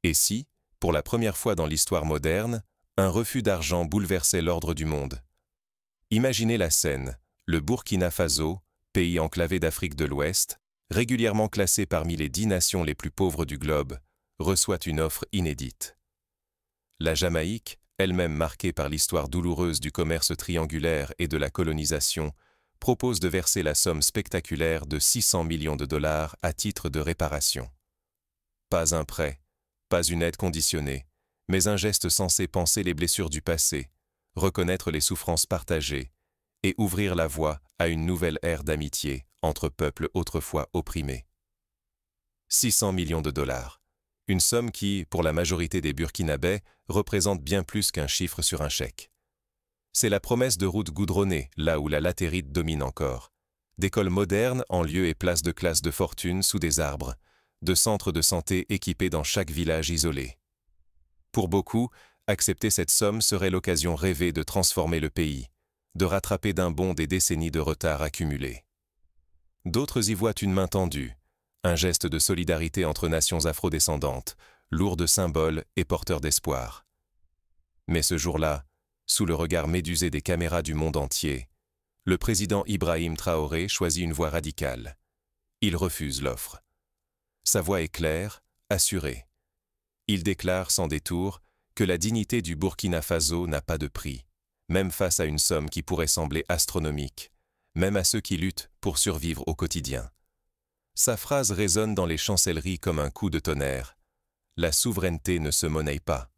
Et si, pour la première fois dans l'histoire moderne, un refus d'argent bouleversait l'ordre du monde? Imaginez la scène, le Burkina Faso, pays enclavé d'Afrique de l'Ouest, régulièrement classé parmi les 10 nations les plus pauvres du globe, reçoit une offre inédite. La Jamaïque, elle-même marquée par l'histoire douloureuse du commerce triangulaire et de la colonisation, propose de verser la somme spectaculaire de 600 millions de dollars à titre de réparation. Pas un prêt, pas une aide conditionnée, mais un geste censé panser les blessures du passé, reconnaître les souffrances partagées et ouvrir la voie à une nouvelle ère d'amitié entre peuples autrefois opprimés. 600 millions de dollars, une somme qui, pour la majorité des Burkinabés, représente bien plus qu'un chiffre sur un chèque. C'est la promesse de routes goudronnées, là où la latérite domine encore, d'écoles modernes en lieu et place de classes de fortune sous des arbres, de centres de santé équipés dans chaque village isolé. Pour beaucoup, accepter cette somme serait l'occasion rêvée de transformer le pays, de rattraper d'un bond des décennies de retard accumulés. D'autres y voient une main tendue, un geste de solidarité entre nations afrodescendantes, lourd de symboles et porteur d'espoir. Mais ce jour-là, sous le regard médusé des caméras du monde entier, le président Ibrahim Traoré choisit une voie radicale. Il refuse l'offre. Sa voix est claire, assurée. Il déclare sans détour que la dignité du Burkina Faso n'a pas de prix, même face à une somme qui pourrait sembler astronomique, même à ceux qui luttent pour survivre au quotidien. Sa phrase résonne dans les chancelleries comme un coup de tonnerre. La souveraineté ne se monnaie pas.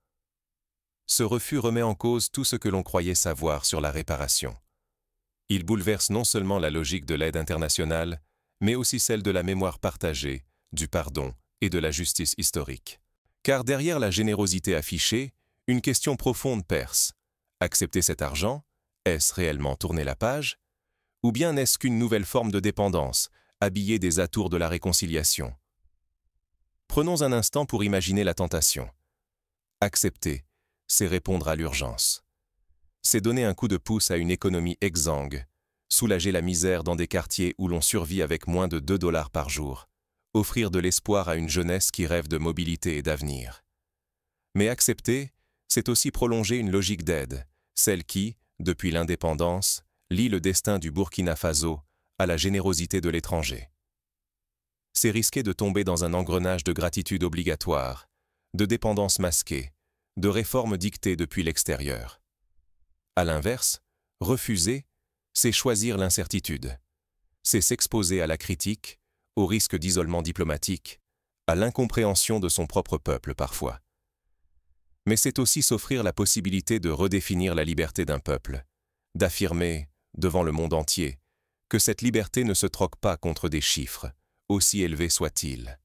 Ce refus remet en cause tout ce que l'on croyait savoir sur la réparation. Il bouleverse non seulement la logique de l'aide internationale, mais aussi celle de la mémoire partagée, du pardon et de la justice historique. Car derrière la générosité affichée, une question profonde perce. Accepter cet argent, est-ce réellement tourner la page? Ou bien n'est-ce qu'une nouvelle forme de dépendance, habillée des atours de la réconciliation? Prenons un instant pour imaginer la tentation. Accepter, c'est répondre à l'urgence. C'est donner un coup de pouce à une économie exsangue, soulager la misère dans des quartiers où l'on survit avec moins de 2 dollars par jour, offrir de l'espoir à une jeunesse qui rêve de mobilité et d'avenir. Mais accepter, c'est aussi prolonger une logique d'aide, celle qui, depuis l'indépendance, lie le destin du Burkina Faso à la générosité de l'étranger. C'est risquer de tomber dans un engrenage de gratitude obligatoire, de dépendance masquée, de réformes dictées depuis l'extérieur. À l'inverse, refuser, c'est choisir l'incertitude. C'est s'exposer à la critique, au risque d'isolement diplomatique, à l'incompréhension de son propre peuple parfois. Mais c'est aussi s'offrir la possibilité de redéfinir la liberté d'un peuple, d'affirmer, devant le monde entier, que cette liberté ne se troque pas contre des chiffres, aussi élevés soient-ils.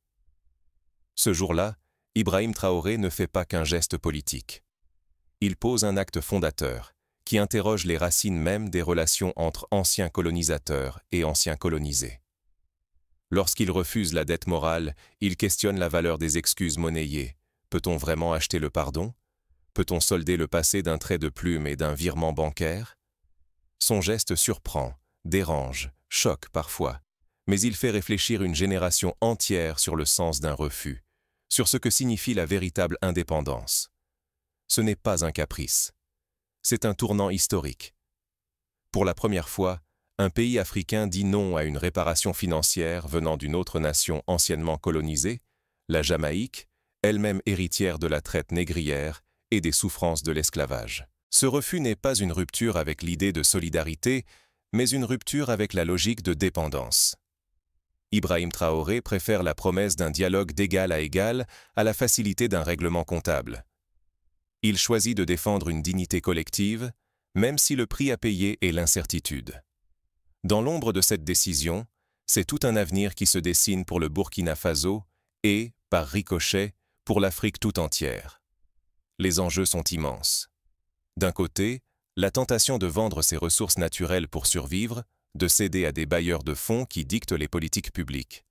Ce jour-là, Ibrahim Traoré ne fait pas qu'un geste politique. Il pose un acte fondateur, qui interroge les racines mêmes des relations entre anciens colonisateurs et anciens colonisés. Lorsqu'il refuse la dette morale, il questionne la valeur des excuses monnayées. Peut-on vraiment acheter le pardon? Peut-on solder le passé d'un trait de plume et d'un virement bancaire? Son geste surprend, dérange, choque parfois, mais il fait réfléchir une génération entière sur le sens d'un refus, sur ce que signifie la véritable indépendance. Ce n'est pas un caprice. C'est un tournant historique. Pour la première fois, un pays africain dit non à une réparation financière venant d'une autre nation anciennement colonisée, la Jamaïque, elle-même héritière de la traite négrière et des souffrances de l'esclavage. Ce refus n'est pas une rupture avec l'idée de solidarité, mais une rupture avec la logique de dépendance. Ibrahim Traoré préfère la promesse d'un dialogue d'égal à la facilité d'un règlement comptable. Il choisit de défendre une dignité collective, même si le prix à payer est l'incertitude. Dans l'ombre de cette décision, c'est tout un avenir qui se dessine pour le Burkina Faso et, par ricochet, pour l'Afrique tout entière. Les enjeux sont immenses. D'un côté, la tentation de vendre ses ressources naturelles pour survivre, de céder à des bailleurs de fonds qui dictent les politiques publiques.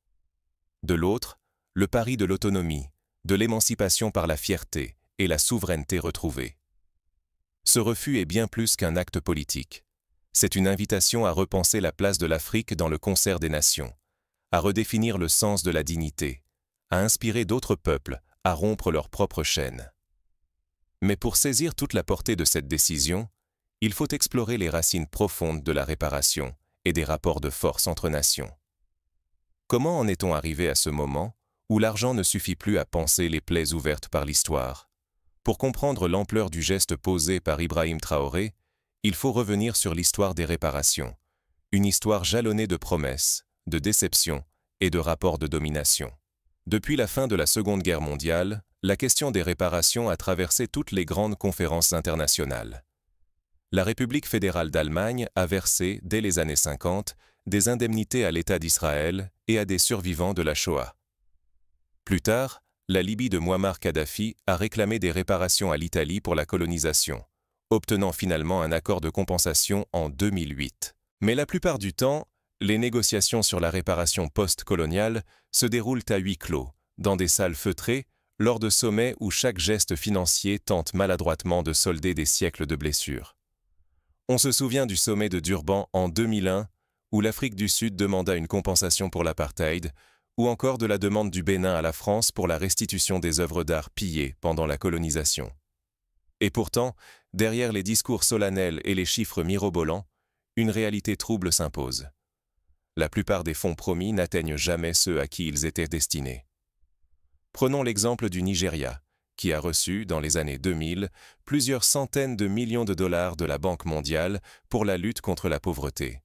De l'autre, le pari de l'autonomie, de l'émancipation par la fierté et la souveraineté retrouvée. Ce refus est bien plus qu'un acte politique. C'est une invitation à repenser la place de l'Afrique dans le concert des nations, à redéfinir le sens de la dignité, à inspirer d'autres peuples à rompre leur propre chaîne. Mais pour saisir toute la portée de cette décision, il faut explorer les racines profondes de la réparation et des rapports de force entre nations. Comment en est-on arrivé à ce moment où l'argent ne suffit plus à panser les plaies ouvertes par l'histoire? Pour comprendre l'ampleur du geste posé par Ibrahim Traoré, il faut revenir sur l'histoire des réparations, une histoire jalonnée de promesses, de déceptions et de rapports de domination. Depuis la fin de la Seconde Guerre mondiale, la question des réparations a traversé toutes les grandes conférences internationales. La République fédérale d'Allemagne a versé, dès les années 50, des indemnités à l'État d'Israël et à des survivants de la Shoah. Plus tard, la Libye de Mouammar Kadhafi a réclamé des réparations à l'Italie pour la colonisation, obtenant finalement un accord de compensation en 2008. Mais la plupart du temps, les négociations sur la réparation post-coloniale se déroulent à huis clos, dans des salles feutrées, lors de sommets où chaque geste financier tente maladroitement de solder des siècles de blessures. On se souvient du sommet de Durban en 2001, où l'Afrique du Sud demanda une compensation pour l'apartheid, ou encore de la demande du Bénin à la France pour la restitution des œuvres d'art pillées pendant la colonisation. Et pourtant, derrière les discours solennels et les chiffres mirobolants, une réalité trouble s'impose. La plupart des fonds promis n'atteignent jamais ceux à qui ils étaient destinés. Prenons l'exemple du Nigeria, qui a reçu, dans les années 2000, plusieurs centaines de millions de dollars de la Banque mondiale pour la lutte contre la pauvreté.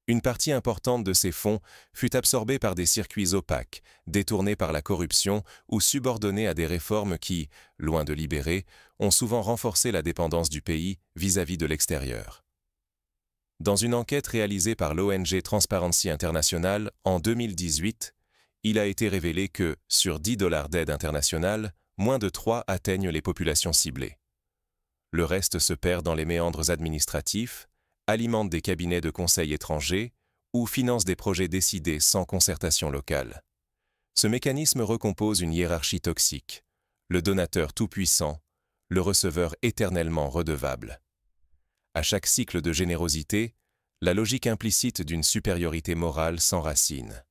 Une partie importante de ces fonds fut absorbée par des circuits opaques, détournés par la corruption ou subordonnés à des réformes qui, loin de libérer, ont souvent renforcé la dépendance du pays vis-à-vis de l'extérieur. Dans une enquête réalisée par l'ONG Transparency International en 2018, il a été révélé que, sur 10 $ d'aide internationale, moins de 3 atteignent les populations ciblées. Le reste se perd dans les méandres administratifs, alimente des cabinets de conseil étrangers ou finance des projets décidés sans concertation locale. Ce mécanisme recompose une hiérarchie toxique, le donateur tout-puissant, le receveur éternellement redevable. À chaque cycle de générosité, la logique implicite d'une supériorité morale s'enracine.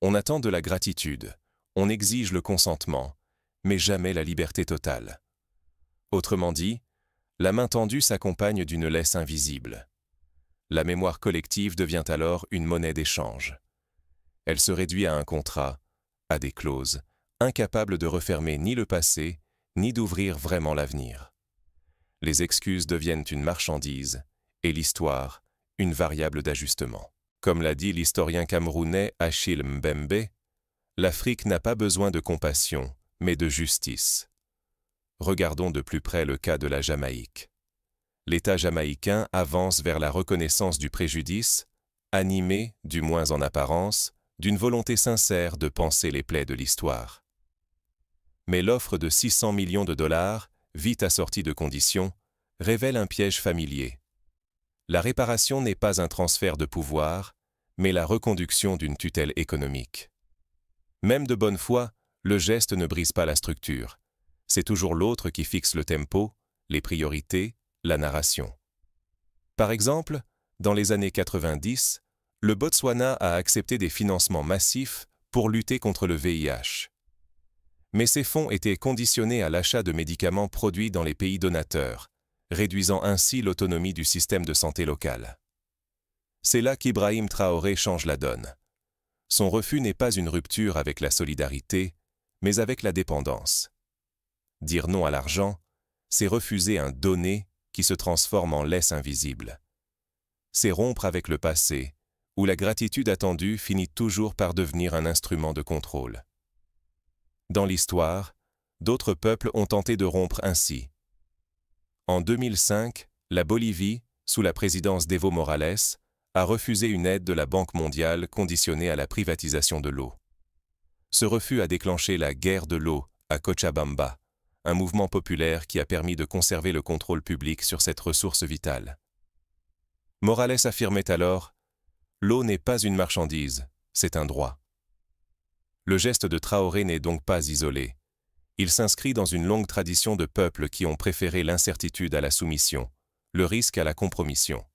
On attend de la gratitude, on exige le consentement, mais jamais la liberté totale. Autrement dit, la main tendue s'accompagne d'une laisse invisible. La mémoire collective devient alors une monnaie d'échange. Elle se réduit à un contrat, à des clauses, incapables de refermer ni le passé, ni d'ouvrir vraiment l'avenir. Les excuses deviennent une marchandise, et l'histoire, une variable d'ajustement. Comme l'a dit l'historien camerounais Achille Mbembe, l'Afrique n'a pas besoin de compassion, mais de justice. Regardons de plus près le cas de la Jamaïque. L'État jamaïcain avance vers la reconnaissance du préjudice, animé, du moins en apparence, d'une volonté sincère de panser les plaies de l'histoire. Mais l'offre de 600 millions de dollars, vite assortie de conditions, révèle un piège familier. La réparation n'est pas un transfert de pouvoir, mais la reconduction d'une tutelle économique. Même de bonne foi, le geste ne brise pas la structure. C'est toujours l'autre qui fixe le tempo, les priorités, la narration. Par exemple, dans les années 90, le Botswana a accepté des financements massifs pour lutter contre le VIH. Mais ces fonds étaient conditionnés à l'achat de médicaments produits dans les pays donateurs, réduisant ainsi l'autonomie du système de santé local. C'est là qu'Ibrahim Traoré change la donne. Son refus n'est pas une rupture avec la solidarité, mais avec la dépendance. Dire non à l'argent, c'est refuser un donner qui se transforme en laisse invisible. C'est rompre avec le passé, où la gratitude attendue finit toujours par devenir un instrument de contrôle. Dans l'histoire, d'autres peuples ont tenté de rompre ainsi. En 2005, la Bolivie, sous la présidence d'Evo Morales, a refusé une aide de la Banque mondiale conditionnée à la privatisation de l'eau. Ce refus a déclenché la guerre de l'eau à Cochabamba, un mouvement populaire qui a permis de conserver le contrôle public sur cette ressource vitale. Morales affirmait alors « L'eau n'est pas une marchandise, c'est un droit ». Le geste de Traoré n'est donc pas isolé. Il s'inscrit dans une longue tradition de peuples qui ont préféré l'incertitude à la soumission, le risque à la compromission.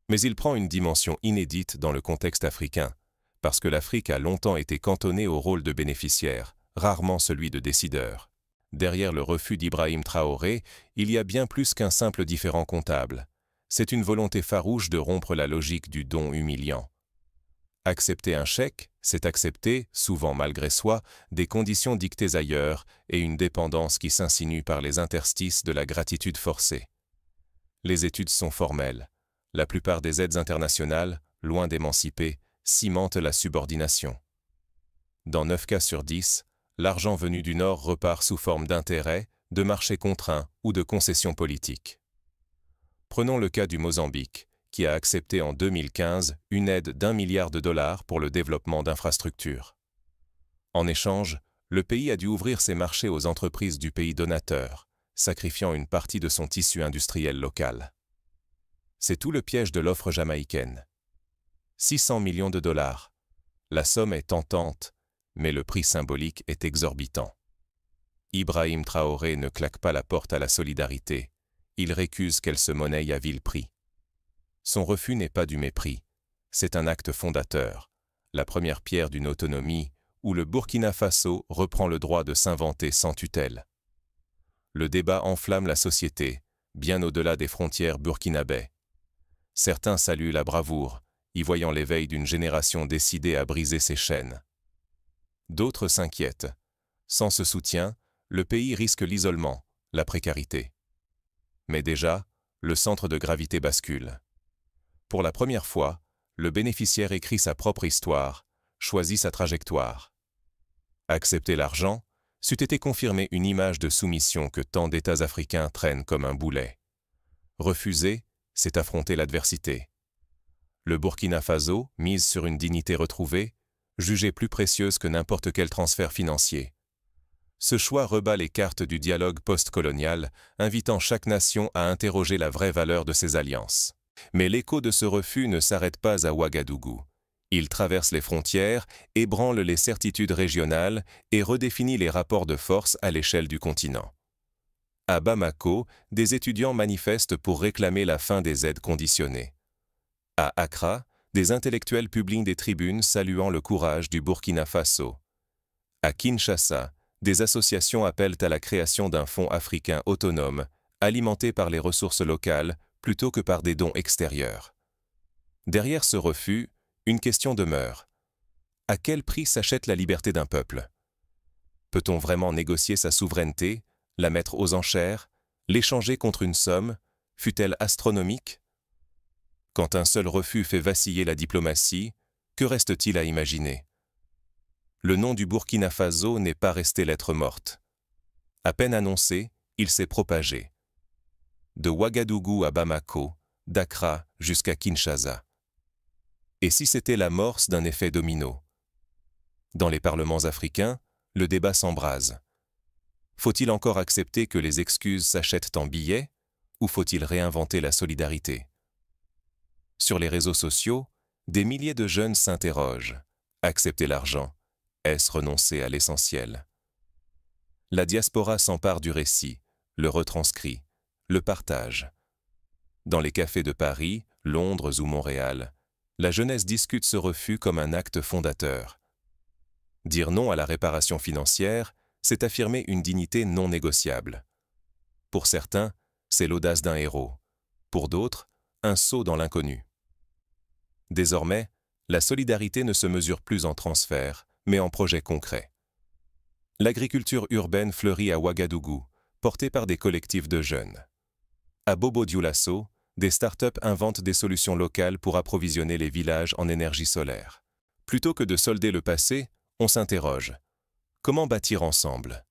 Mais il prend une dimension inédite dans le contexte africain, parce que l'Afrique a longtemps été cantonnée au rôle de bénéficiaire, rarement celui de décideurs. Derrière le refus d'Ibrahim Traoré, il y a bien plus qu'un simple différend comptable. C'est une volonté farouche de rompre la logique du don humiliant. Accepter un chèque, c'est accepter, souvent malgré soi, des conditions dictées ailleurs et une dépendance qui s'insinue par les interstices de la gratitude forcée. Les études sont formelles. La plupart des aides internationales, loin d'émanciper, cimentent la subordination. Dans 9 cas sur 10, l'argent venu du Nord repart sous forme d'intérêts, de marchés contraints ou de concessions politiques. Prenons le cas du Mozambique, qui a accepté en 2015 une aide d'1 milliard de dollars pour le développement d'infrastructures. En échange, le pays a dû ouvrir ses marchés aux entreprises du pays donateur, sacrifiant une partie de son tissu industriel local. C'est tout le piège de l'offre jamaïcaine. 600 millions de dollars. La somme est tentante, mais le prix symbolique est exorbitant. Ibrahim Traoré ne claque pas la porte à la solidarité. Il récuse qu'elle se monnaie à vil prix. Son refus n'est pas du mépris, c'est un acte fondateur, la première pierre d'une autonomie où le Burkina Faso reprend le droit de s'inventer sans tutelle. Le débat enflamme la société, bien au-delà des frontières burkinabais. Certains saluent la bravoure, y voyant l'éveil d'une génération décidée à briser ses chaînes. D'autres s'inquiètent. Sans ce soutien, le pays risque l'isolement, la précarité. Mais déjà, le centre de gravité bascule. Pour la première fois, le bénéficiaire écrit sa propre histoire, choisit sa trajectoire. Accepter l'argent, c'eût été confirmer une image de soumission que tant d'États africains traînent comme un boulet. Refuser, c'est affronter l'adversité. Le Burkina Faso mise sur une dignité retrouvée, jugée plus précieuse que n'importe quel transfert financier. Ce choix rebat les cartes du dialogue post-colonial, invitant chaque nation à interroger la vraie valeur de ses alliances. Mais l'écho de ce refus ne s'arrête pas à Ouagadougou. Il traverse les frontières, ébranle les certitudes régionales et redéfinit les rapports de force à l'échelle du continent. À Bamako, des étudiants manifestent pour réclamer la fin des aides conditionnées. À Accra, des intellectuels publient des tribunes saluant le courage du Burkina Faso. À Kinshasa, des associations appellent à la création d'un fonds africain autonome, alimenté par les ressources locales, plutôt que par des dons extérieurs. Derrière ce refus, une question demeure. À quel prix s'achète la liberté d'un peuple? Peut-on vraiment négocier sa souveraineté, la mettre aux enchères, l'échanger contre une somme, fût-elle astronomique? Quand un seul refus fait vaciller la diplomatie, que reste-t-il à imaginer? Le nom du Burkina Faso n'est pas resté lettre morte. À peine annoncé, il s'est propagé. De Ouagadougou à Bamako, d'Accra jusqu'à Kinshasa. Et si c'était l'amorce d'un effet domino? Dans les parlements africains, le débat s'embrase. Faut-il encore accepter que les excuses s'achètent en billets, ou faut-il réinventer la solidarité? Sur les réseaux sociaux, des milliers de jeunes s'interrogent. Accepter l'argent, est-ce renoncer à l'essentiel? La diaspora s'empare du récit, le retranscrit, le partage. Dans les cafés de Paris, Londres ou Montréal, la jeunesse discute ce refus comme un acte fondateur. Dire non à la réparation financière, c'est affirmer une dignité non négociable. Pour certains, c'est l'audace d'un héros. Pour d'autres, un saut dans l'inconnu. Désormais, la solidarité ne se mesure plus en transferts, mais en projets concrets. L'agriculture urbaine fleurit à Ouagadougou, portée par des collectifs de jeunes. À Bobo-Dioulasso, des start-up inventent des solutions locales pour approvisionner les villages en énergie solaire. Plutôt que de solder le passé, on s'interroge. Comment bâtir ensemble?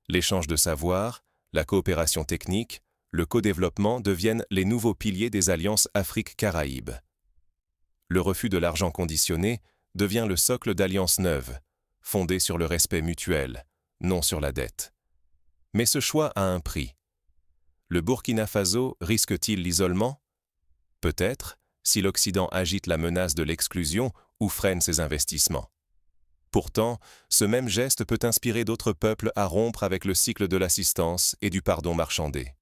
L'échange de savoir, la coopération technique, le co-développement deviennent les nouveaux piliers des alliances Afrique-Caraïbes. Le refus de l'argent conditionné devient le socle d'alliances neuves, fondées sur le respect mutuel, non sur la dette. Mais ce choix a un prix. Le Burkina Faso risque-t-il l'isolement? Peut-être, si l'Occident agite la menace de l'exclusion ou freine ses investissements. Pourtant, ce même geste peut inspirer d'autres peuples à rompre avec le cycle de l'assistance et du pardon marchandé.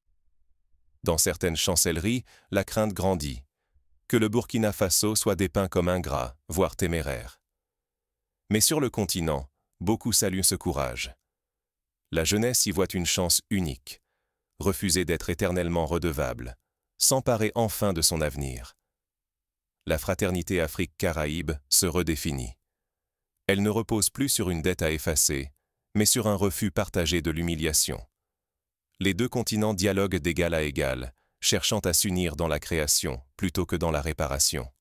Dans certaines chancelleries, la crainte grandit. Que le Burkina Faso soit dépeint comme ingrat, voire téméraire. Mais sur le continent, beaucoup saluent ce courage. La jeunesse y voit une chance unique. Refuser d'être éternellement redevable, s'emparer enfin de son avenir. La fraternité Afrique-Caraïbes se redéfinit. Elle ne repose plus sur une dette à effacer, mais sur un refus partagé de l'humiliation. Les deux continents dialoguent d'égal à égal, cherchant à s'unir dans la création plutôt que dans la réparation.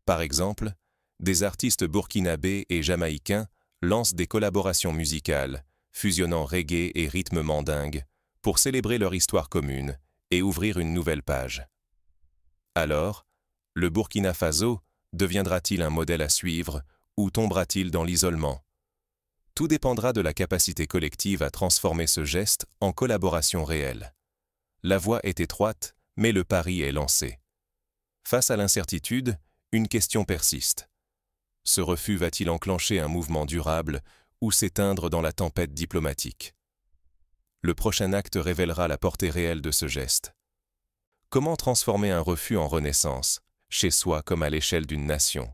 Par exemple, des artistes burkinabés et jamaïcains lancent des collaborations musicales, fusionnant reggae et rythme mandingue, pour célébrer leur histoire commune et ouvrir une nouvelle page. Alors, le Burkina Faso deviendra-t-il un modèle à suivre ou tombera-t-il dans l'isolement? Tout dépendra de la capacité collective à transformer ce geste en collaboration réelle. La voie est étroite, mais le pari est lancé. Face à l'incertitude, une question persiste. Ce refus va-t-il enclencher un mouvement durable ou s'éteindre dans la tempête diplomatique? Le prochain acte révélera la portée réelle de ce geste. Comment transformer un refus en renaissance, chez soi comme à l'échelle d'une nation?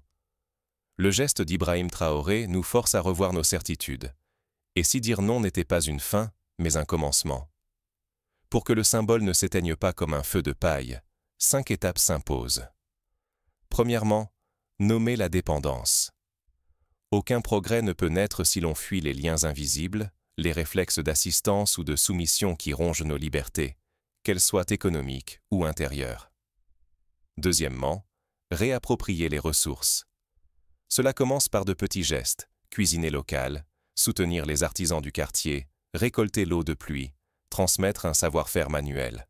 Le geste d'Ibrahim Traoré nous force à revoir nos certitudes. Et si dire non n'était pas une fin, mais un commencement? Pour que le symbole ne s'éteigne pas comme un feu de paille, 5 étapes s'imposent. Premièrement, nommer la dépendance. Aucun progrès ne peut naître si l'on fuit les liens invisibles, les réflexes d'assistance ou de soumission qui rongent nos libertés, qu'elles soient économiques ou intérieures. Deuxièmement, réapproprier les ressources. Cela commence par de petits gestes, cuisiner local, soutenir les artisans du quartier, récolter l'eau de pluie, transmettre un savoir-faire manuel.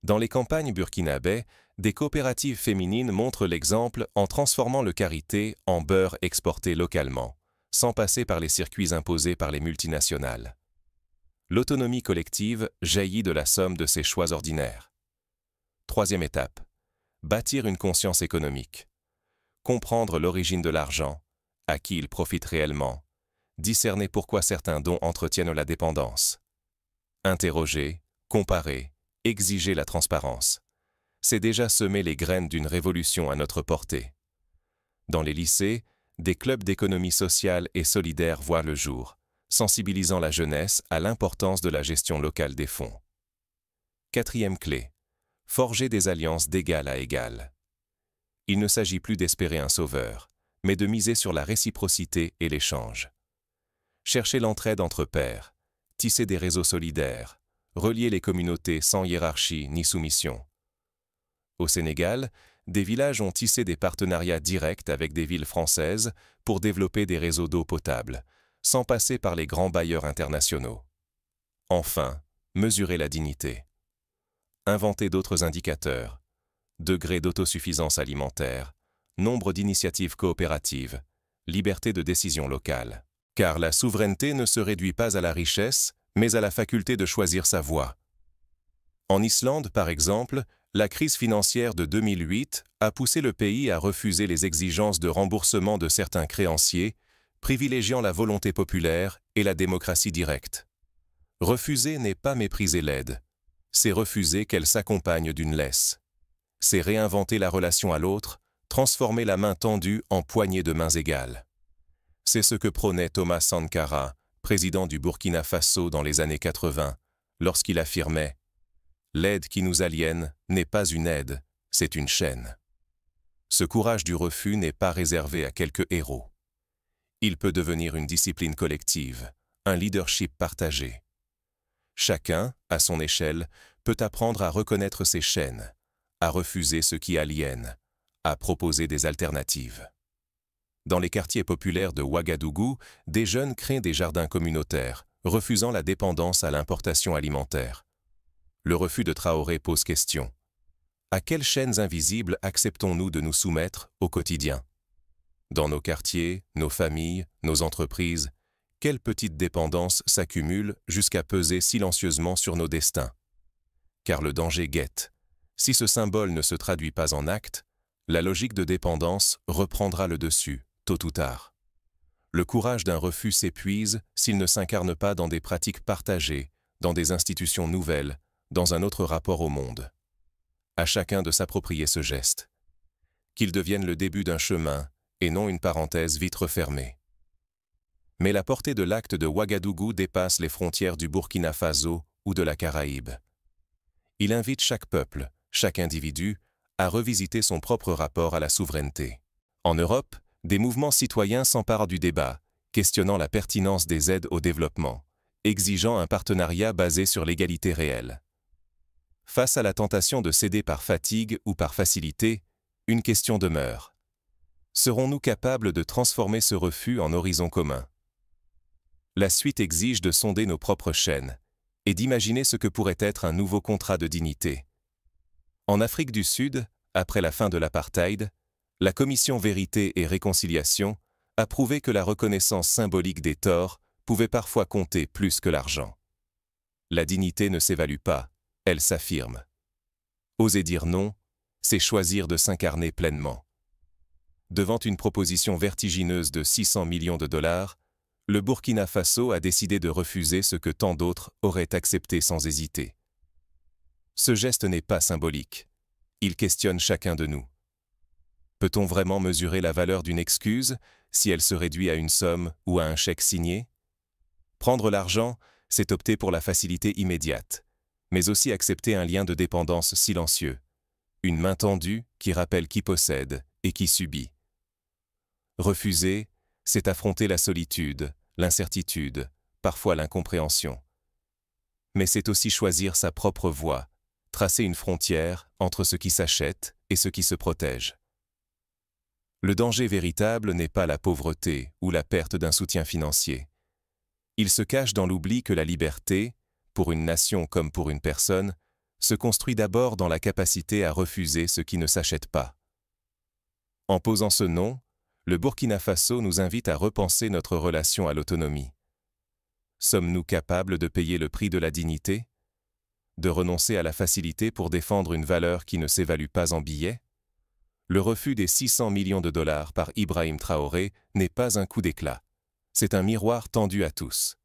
Dans les campagnes burkinabais, des coopératives féminines montrent l'exemple en transformant le karité en beurre exporté localement, sans passer par les circuits imposés par les multinationales. L'autonomie collective jaillit de la somme de ces choix ordinaires. Troisième étape, bâtir une conscience économique. Comprendre l'origine de l'argent, à qui il profite réellement, discerner pourquoi certains dons entretiennent la dépendance. Interroger, comparer, exiger la transparence. C'est déjà semer les graines d'une révolution à notre portée. Dans les lycées, des clubs d'économie sociale et solidaire voient le jour, sensibilisant la jeunesse à l'importance de la gestion locale des fonds. Quatrième clé, forger des alliances d'égal à égal. Il ne s'agit plus d'espérer un sauveur, mais de miser sur la réciprocité et l'échange. Chercher l'entraide entre pairs, tisser des réseaux solidaires, relier les communautés sans hiérarchie ni soumission. Au Sénégal, des villages ont tissé des partenariats directs avec des villes françaises pour développer des réseaux d'eau potable, sans passer par les grands bailleurs internationaux. Enfin, mesurer la dignité. Inventer d'autres indicateurs. Degré d'autosuffisance alimentaire, nombre d'initiatives coopératives, liberté de décision locale. Car la souveraineté ne se réduit pas à la richesse, mais à la faculté de choisir sa voie. En Islande, par exemple, la crise financière de 2008 a poussé le pays à refuser les exigences de remboursement de certains créanciers, privilégiant la volonté populaire et la démocratie directe. Refuser n'est pas mépriser l'aide, c'est refuser qu'elle s'accompagne d'une laisse. C'est réinventer la relation à l'autre, transformer la main tendue en poignée de mains égales. C'est ce que prônait Thomas Sankara, président du Burkina Faso dans les années 80, lorsqu'il affirmait « L'aide qui nous aliène n'est pas une aide, c'est une chaîne ». Ce courage du refus n'est pas réservé à quelques héros. Il peut devenir une discipline collective, un leadership partagé. Chacun, à son échelle, peut apprendre à reconnaître ses chaînes, à refuser ce qui aliène, à proposer des alternatives. Dans les quartiers populaires de Ouagadougou, des jeunes créent des jardins communautaires, refusant la dépendance à l'importation alimentaire. Le refus de Traoré pose question. À quelles chaînes invisibles acceptons-nous de nous soumettre au quotidien? Dans nos quartiers, nos familles, nos entreprises, quelles petites dépendances s'accumulent jusqu'à peser silencieusement sur nos destins? Car le danger guette. Si ce symbole ne se traduit pas en actes, la logique de dépendance reprendra le dessus, tôt ou tard. Le courage d'un refus s'épuise s'il ne s'incarne pas dans des pratiques partagées, dans des institutions nouvelles, dans un autre rapport au monde. À chacun de s'approprier ce geste. Qu'il devienne le début d'un chemin et non une parenthèse vite refermée. Mais la portée de l'acte de Ouagadougou dépasse les frontières du Burkina Faso ou de la Caraïbe. Il invite chaque peuple, chaque individu, à revisiter son propre rapport à la souveraineté. En Europe, des mouvements citoyens s'emparent du débat, questionnant la pertinence des aides au développement, exigeant un partenariat basé sur l'égalité réelle. Face à la tentation de céder par fatigue ou par facilité, une question demeure. Serons-nous capables de transformer ce refus en horizon commun? La suite exige de sonder nos propres chaînes et d'imaginer ce que pourrait être un nouveau contrat de dignité. En Afrique du Sud, après la fin de l'apartheid, la Commission Vérité et Réconciliation a prouvé que la reconnaissance symbolique des torts pouvait parfois compter plus que l'argent. La dignité ne s'évalue pas, elle s'affirme. Oser dire non, c'est choisir de s'incarner pleinement. Devant une proposition vertigineuse de 600 millions de dollars, le Burkina Faso a décidé de refuser ce que tant d'autres auraient accepté sans hésiter. Ce geste n'est pas symbolique. Il questionne chacun de nous. Peut-on vraiment mesurer la valeur d'une excuse si elle se réduit à une somme ou à un chèque signé? Prendre l'argent, c'est opter pour la facilité immédiate, mais aussi accepter un lien de dépendance silencieux, une main tendue qui rappelle qui possède et qui subit. Refuser, c'est affronter la solitude, l'incertitude, parfois l'incompréhension. Mais c'est aussi choisir sa propre voie, tracer une frontière entre ce qui s'achète et ce qui se protège. Le danger véritable n'est pas la pauvreté ou la perte d'un soutien financier. Il se cache dans l'oubli que la liberté, pour une nation comme pour une personne, se construit d'abord dans la capacité à refuser ce qui ne s'achète pas. En posant ce non, le Burkina Faso nous invite à repenser notre relation à l'autonomie. Sommes-nous capables de payer le prix de la dignité? De renoncer à la facilité pour défendre une valeur qui ne s'évalue pas en billets? Le refus des 600 millions de dollars par Ibrahim Traoré n'est pas un coup d'éclat. C'est un miroir tendu à tous.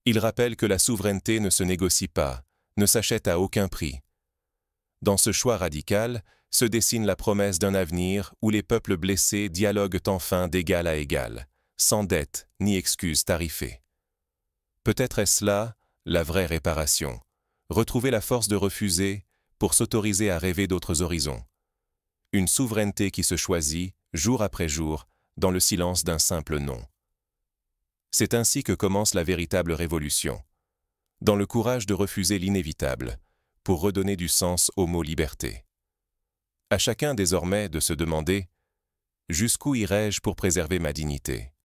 Il rappelle que la souveraineté ne se négocie pas, ne s'achète à aucun prix. Dans ce choix radical, se dessine la promesse d'un avenir où les peuples blessés dialoguent enfin d'égal à égal, sans dette ni excuses tarifées. Peut-être est-ce là la vraie réparation, retrouver la force de refuser pour s'autoriser à rêver d'autres horizons. Une souveraineté qui se choisit, jour après jour, dans le silence d'un simple non. C'est ainsi que commence la véritable révolution, dans le courage de refuser l'inévitable, pour redonner du sens au mot liberté. À chacun désormais de se demander « Jusqu'où irai-je pour préserver ma dignité ?»